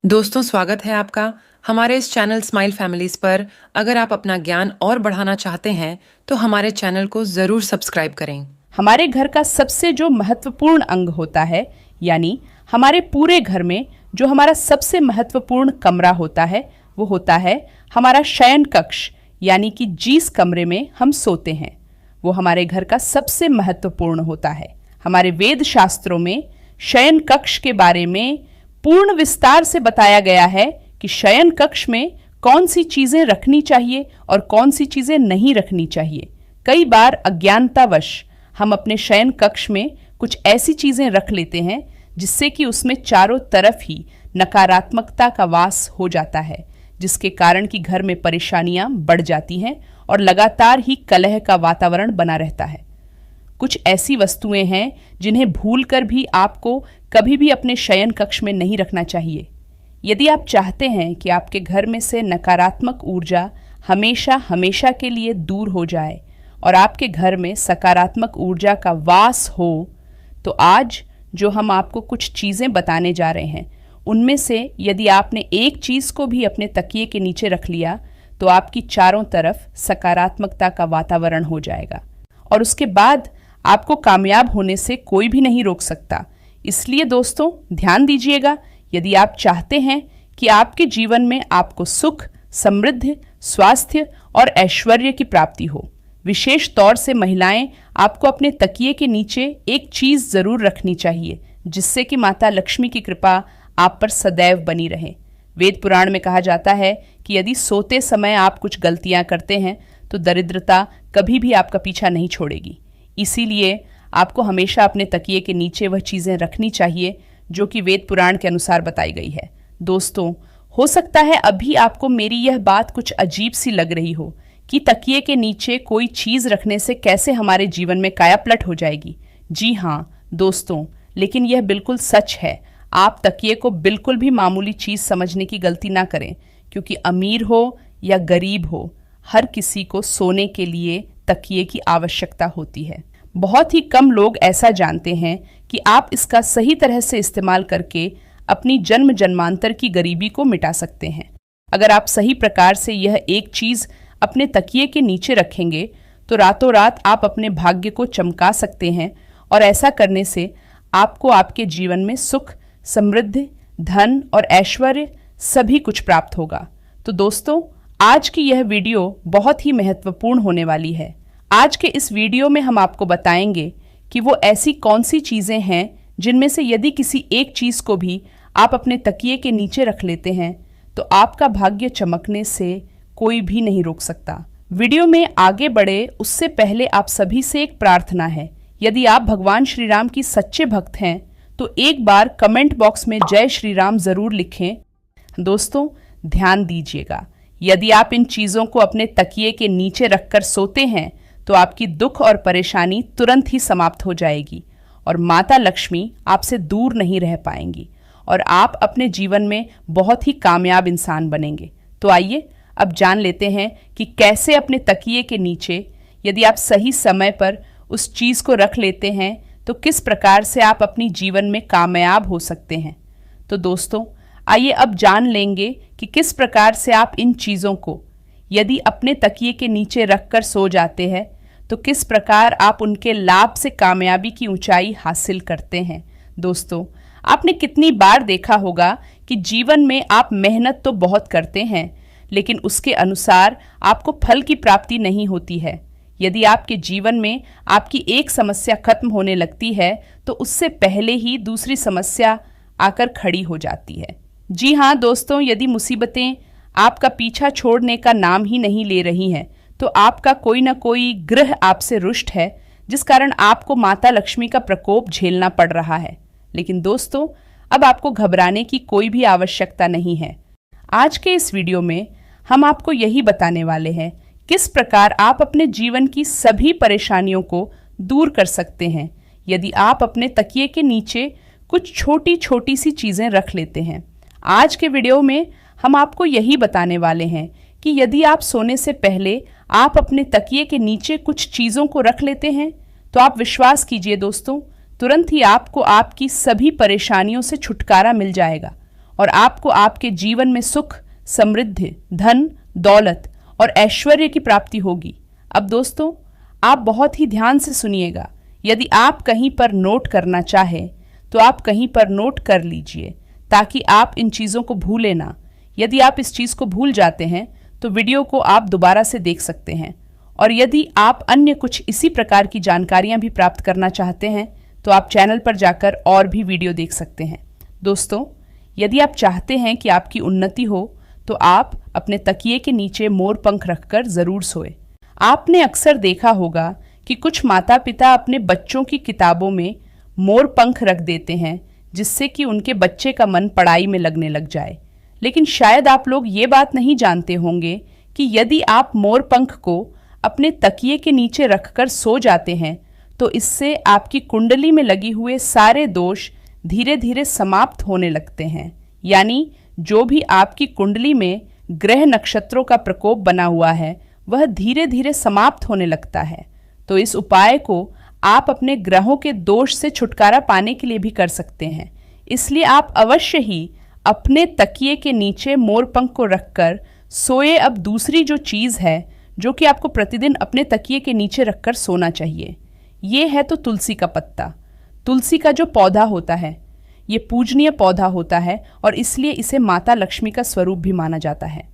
दोस्तों, स्वागत है आपका हमारे इस चैनल स्माइल फैमिलीज पर। अगर आप अपना ज्ञान और बढ़ाना चाहते हैं तो हमारे चैनल को जरूर सब्सक्राइब करें। हमारे घर का सबसे जो महत्वपूर्ण अंग होता है, यानी हमारे पूरे घर में जो हमारा सबसे महत्वपूर्ण कमरा होता है, वो होता है हमारा शयन कक्ष, यानी कि जिस कमरे में हम सोते हैं वो हमारे घर का सबसे महत्वपूर्ण होता है। हमारे वेद शास्त्रों में शयन कक्ष के बारे में पूर्ण विस्तार से बताया गया है कि शयन कक्ष में कौन सी चीजें रखनी चाहिए और कौन सी चीजें नहीं रखनी चाहिए। कई बार अज्ञानतावश हम अपने शयन कक्ष में कुछ ऐसी चीजें रख लेते हैं जिससे कि उसमें चारों तरफ ही नकारात्मकता का वास हो जाता है, जिसके कारण कि घर में परेशानियां बढ़ जाती हैं और लगातार ही कलह का वातावरण बना रहता है। कुछ ऐसी वस्तुएं हैं जिन्हें भूलकर भी आपको कभी भी अपने शयन कक्ष में नहीं रखना चाहिए। यदि आप चाहते हैं कि आपके घर में से नकारात्मक ऊर्जा हमेशा हमेशा के लिए दूर हो जाए और आपके घर में सकारात्मक ऊर्जा का वास हो, तो आज जो हम आपको कुछ चीज़ें बताने जा रहे हैं, उनमें से यदि आपने एक चीज़ को भी अपने तकिए के नीचे रख लिया तो आपकी चारों तरफ सकारात्मकता का वातावरण हो जाएगा और उसके बाद आपको कामयाब होने से कोई भी नहीं रोक सकता। इसलिए दोस्तों, ध्यान दीजिएगा, यदि आप चाहते हैं कि आपके जीवन में आपको सुख, समृद्धि, स्वास्थ्य और ऐश्वर्य की प्राप्ति हो, विशेष तौर से महिलाएं आपको अपने तकिए के नीचे एक चीज जरूर रखनी चाहिए जिससे कि माता लक्ष्मी की कृपा आप पर सदैव बनी रहे। वेद पुराण में कहा जाता है कि यदि सोते समय आप कुछ गलतियां करते हैं तो दरिद्रता कभी भी आपका पीछा नहीं छोड़ेगी। इसीलिए आपको हमेशा अपने तकिए के नीचे वह चीज़ें रखनी चाहिए जो कि वेद पुराण के अनुसार बताई गई है। दोस्तों, हो सकता है अभी आपको मेरी यह बात कुछ अजीब सी लग रही हो कि तकिए के नीचे कोई चीज़ रखने से कैसे हमारे जीवन में कायापलट हो जाएगी। जी हाँ दोस्तों, लेकिन यह बिल्कुल सच है। आप तकिए को बिल्कुल भी मामूली चीज़ समझने की गलती ना करें, क्योंकि अमीर हो या गरीब हो, हर किसी को सोने के लिए तकिए की आवश्यकता होती है। बहुत ही कम लोग ऐसा जानते हैं कि आप इसका सही तरह से इस्तेमाल करके अपनी जन्म जन्मांतर की गरीबी को मिटा सकते हैं। अगर आप सही प्रकार से यह एक चीज़ अपने तकिए के नीचे रखेंगे तो रातों रात आप अपने भाग्य को चमका सकते हैं और ऐसा करने से आपको आपके जीवन में सुख, समृद्धि, धन और ऐश्वर्य सभी कुछ प्राप्त होगा। तो दोस्तों, आज की यह वीडियो बहुत ही महत्वपूर्ण होने वाली है। आज के इस वीडियो में हम आपको बताएंगे कि वो ऐसी कौन सी चीज़ें हैं जिनमें से यदि किसी एक चीज़ को भी आप अपने तकिए के नीचे रख लेते हैं तो आपका भाग्य चमकने से कोई भी नहीं रोक सकता। वीडियो में आगे बढ़े उससे पहले आप सभी से एक प्रार्थना है। यदि आप भगवान श्री राम की सच्चे भक्त हैं तो एक बार कमेंट बॉक्स में जय श्री राम ज़रूर लिखें। दोस्तों, ध्यान दीजिएगा, यदि आप इन चीज़ों को अपने तकिए के नीचे रखकर सोते हैं तो आपकी दुख और परेशानी तुरंत ही समाप्त हो जाएगी और माता लक्ष्मी आपसे दूर नहीं रह पाएंगी और आप अपने जीवन में बहुत ही कामयाब इंसान बनेंगे। तो आइए अब जान लेते हैं कि कैसे अपने तकिए के नीचे यदि आप सही समय पर उस चीज़ को रख लेते हैं तो किस प्रकार से आप अपनी जीवन में कामयाब हो सकते हैं। तो दोस्तों, आइए अब जान लेंगे कि किस प्रकार से आप इन चीज़ों को यदि अपने तकिए के नीचे रखकर सो जाते हैं तो किस प्रकार आप उनके लाभ से कामयाबी की ऊंचाई हासिल करते हैं। दोस्तों, आपने कितनी बार देखा होगा कि जीवन में आप मेहनत तो बहुत करते हैं लेकिन उसके अनुसार आपको फल की प्राप्ति नहीं होती है। यदि आपके जीवन में आपकी एक समस्या खत्म होने लगती है तो उससे पहले ही दूसरी समस्या आकर खड़ी हो जाती है। जी हाँ दोस्तों, यदि मुसीबतें आपका पीछा छोड़ने का नाम ही नहीं ले रही हैं तो आपका कोई ना कोई ग्रह आपसे रुष्ट है, जिस कारण आपको माता लक्ष्मी का प्रकोप झेलना पड़ रहा है। लेकिन दोस्तों, अब आपको घबराने की कोई भी आवश्यकता नहीं है। आज के इस वीडियो में हम आपको यही बताने वाले हैं किस प्रकार आप अपने जीवन की सभी परेशानियों को दूर कर सकते हैं यदि आप अपने तकिए के नीचे कुछ छोटी छोटी सी चीज़ें रख लेते हैं। आज के वीडियो में हम आपको यही बताने वाले हैं कि यदि आप सोने से पहले आप अपने तकिए के नीचे कुछ चीज़ों को रख लेते हैं तो आप विश्वास कीजिए दोस्तों, तुरंत ही आपको आपकी सभी परेशानियों से छुटकारा मिल जाएगा और आपको आपके जीवन में सुख, समृद्धि, धन, दौलत और ऐश्वर्य की प्राप्ति होगी। अब दोस्तों, आप बहुत ही ध्यान से सुनिएगा। यदि आप कहीं पर नोट करना चाहें तो आप कहीं पर नोट कर लीजिए, ताकि आप इन चीज़ों को भूलें ना। यदि आप इस चीज़ को भूल जाते हैं तो वीडियो को आप दोबारा से देख सकते हैं। और यदि आप अन्य कुछ इसी प्रकार की जानकारियां भी प्राप्त करना चाहते हैं तो आप चैनल पर जाकर और भी वीडियो देख सकते हैं। दोस्तों, यदि आप चाहते हैं कि आपकी उन्नति हो तो आप अपने तकिए के नीचे मोर पंख रखकर ज़रूर सोएं। आपने अक्सर देखा होगा कि कुछ माता पिता अपने बच्चों की किताबों में मोर पंख रख देते हैं, जिससे कि उनके बच्चे का मन पढ़ाई में लगने लग जाए। लेकिन शायद आप लोग ये बात नहीं जानते होंगे कि यदि आप मोर पंख को अपने तकिए के नीचे रखकर सो जाते हैं तो इससे आपकी कुंडली में लगी हुए सारे दोष धीरे धीरे समाप्त होने लगते हैं। यानी जो भी आपकी कुंडली में ग्रह नक्षत्रों का प्रकोप बना हुआ है वह धीरे धीरे समाप्त होने लगता है। तो इस उपाय को आप अपने ग्रहों के दोष से छुटकारा पाने के लिए भी कर सकते हैं। इसलिए आप अवश्य ही अपने तकिए के नीचे मोर पंख को रखकर सोए। अब दूसरी जो चीज़ है जो कि आपको प्रतिदिन अपने तकिए के नीचे रखकर सोना चाहिए, ये है तो तुलसी का पत्ता। तुलसी का जो पौधा होता है ये पूजनीय पौधा होता है और इसलिए इसे माता लक्ष्मी का स्वरूप भी माना जाता है।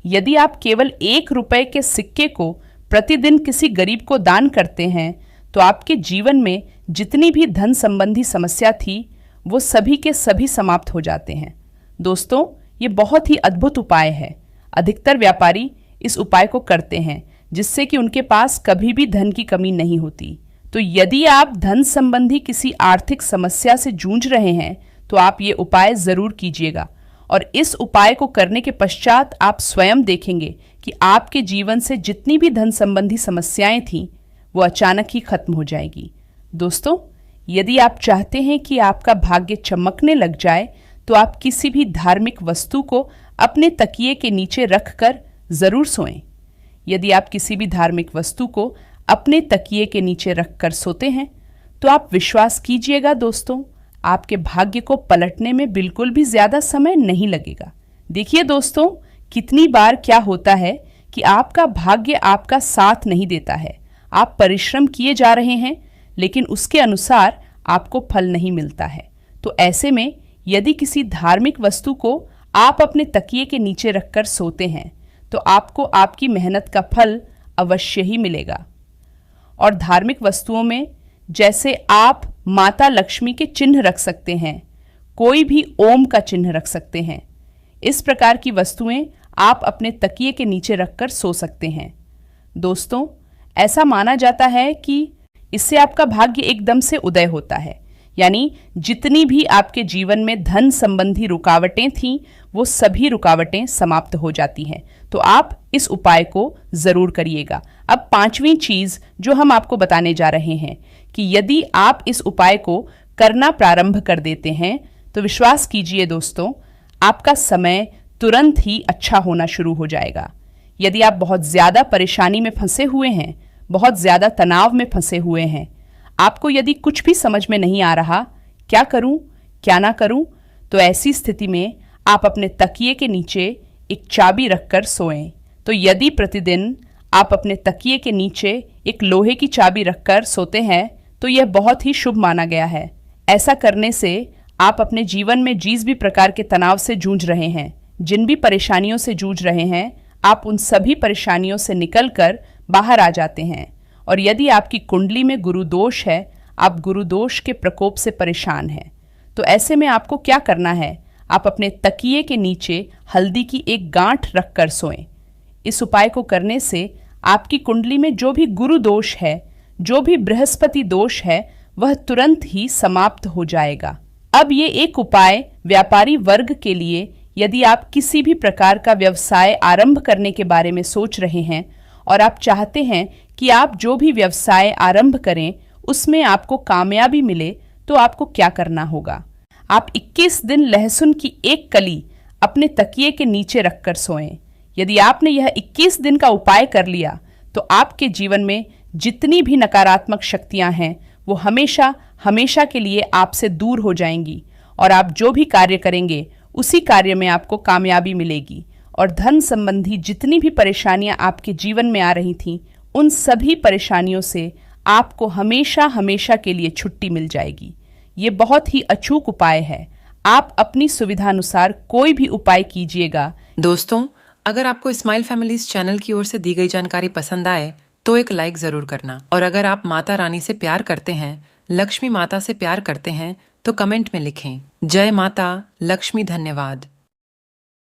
यदि आप केवल 1 रुपए के सिक्के को प्रतिदिन किसी गरीब को दान करते हैं तो आपके जीवन में जितनी भी धन संबंधी समस्या थी वो सभी के सभी समाप्त हो जाते हैं। दोस्तों, ये बहुत ही अद्भुत उपाय है। अधिकतर व्यापारी इस उपाय को करते हैं जिससे कि उनके पास कभी भी धन की कमी नहीं होती। तो यदि आप धन संबंधी किसी आर्थिक समस्या से जूझ रहे हैं तो आप ये उपाय ज़रूर कीजिएगा। और इस उपाय को करने के पश्चात आप स्वयं देखेंगे कि आपके जीवन से जितनी भी धन संबंधी समस्याएं थीं वो अचानक ही खत्म हो जाएगी। दोस्तों, यदि आप चाहते हैं कि आपका भाग्य चमकने लग जाए तो आप किसी भी धार्मिक वस्तु को अपने तकिए के नीचे रखकर ज़रूर सोएं। यदि आप किसी भी धार्मिक वस्तु को अपने तकिए के नीचे रखकर सोते हैं तो आप विश्वास कीजिएगा दोस्तों, आपके भाग्य को पलटने में बिल्कुल भी ज़्यादा समय नहीं लगेगा। देखिए दोस्तों, कितनी बार क्या होता है कि आपका भाग्य आपका साथ नहीं देता है। आप परिश्रम किए जा रहे हैं लेकिन उसके अनुसार आपको फल नहीं मिलता है। तो ऐसे में यदि किसी धार्मिक वस्तु को आप अपने तकिए के नीचे रखकर सोते हैं तो आपको आपकी मेहनत का फल अवश्य ही मिलेगा। और धार्मिक वस्तुओं में जैसे आप माता लक्ष्मी के चिन्ह रख सकते हैं, कोई भी ओम का चिन्ह रख सकते हैं। इस प्रकार की वस्तुएं आप अपने तकिए के नीचे रखकर सो सकते हैं। दोस्तों, ऐसा माना जाता है कि इससे आपका भाग्य एकदम से उदय होता है। यानी जितनी भी आपके जीवन में धन संबंधी रुकावटें थीं वो सभी रुकावटें समाप्त हो जाती हैं। तो आप इस उपाय को ज़रूर करिएगा। अब 5वीं चीज़ जो हम आपको बताने जा रहे हैं कि यदि आप इस उपाय को करना प्रारंभ कर देते हैं तो विश्वास कीजिए दोस्तों, आपका समय तुरंत ही अच्छा होना शुरू हो जाएगा। यदि आप बहुत ज़्यादा परेशानी में फंसे हुए हैं, बहुत ज़्यादा तनाव में फंसे हुए हैं, आपको यदि कुछ भी समझ में नहीं आ रहा क्या करूं, क्या ना करूं, तो ऐसी स्थिति में आप अपने तकिए के नीचे एक चाबी रखकर सोएं। तो यदि प्रतिदिन आप अपने तकिए के नीचे एक लोहे की चाबी रखकर सोते हैं तो यह बहुत ही शुभ माना गया है। ऐसा करने से आप अपने जीवन में जिस भी प्रकार के तनाव से जूझ रहे हैं, जिन भी परेशानियों से जूझ रहे हैं, आप उन सभी परेशानियों से निकलकर बाहर आ जाते हैं। और यदि आपकी कुंडली में गुरु दोष है, आप गुरु दोष के प्रकोप से परेशान हैं, तो ऐसे में आपको क्या करना है, आप अपने तकिए के नीचे हल्दी की एक गांठ रखकर सोएं। इस उपाय को करने से आपकी कुंडली में जो भी गुरु दोष है, जो भी बृहस्पति दोष है, वह तुरंत ही समाप्त हो जाएगा। अब ये एक उपाय व्यापारी वर्ग के लिए, यदि आप किसी भी प्रकार का व्यवसाय आरंभ करने के बारे में सोच रहे हैं और आप चाहते हैं कि आप जो भी व्यवसाय आरंभ करें उसमें आपको कामयाबी मिले, तो आपको क्या करना होगा। आप 21 दिन लहसुन की एक कली अपने तकिए के नीचे रखकर सोएं। यदि आपने यह 21 दिन का उपाय कर लिया तो आपके जीवन में जितनी भी नकारात्मक शक्तियां हैं वो हमेशा हमेशा के लिए आपसे दूर हो जाएंगी और आप जो भी कार्य करेंगे उसी कार्य में आपको कामयाबी मिलेगी और धन संबंधी जितनी भी परेशानियां आपके जीवन में आ रही थीं, उन सभी परेशानियों से आपको हमेशा हमेशा के लिए छुट्टी मिल जाएगी। ये बहुत ही अचूक उपाय है। आप अपनी सुविधानुसार कोई भी उपाय कीजिएगा। दोस्तों, अगर आपको स्माइल फैमिलीज चैनल की ओर से दी गई जानकारी पसंद आए तो एक लाइक जरूर करना, और अगर आप माता रानी से प्यार करते हैं, लक्ष्मी माता से प्यार करते हैं, तो कमेंट में लिखें जय माता लक्ष्मी, धन्यवाद।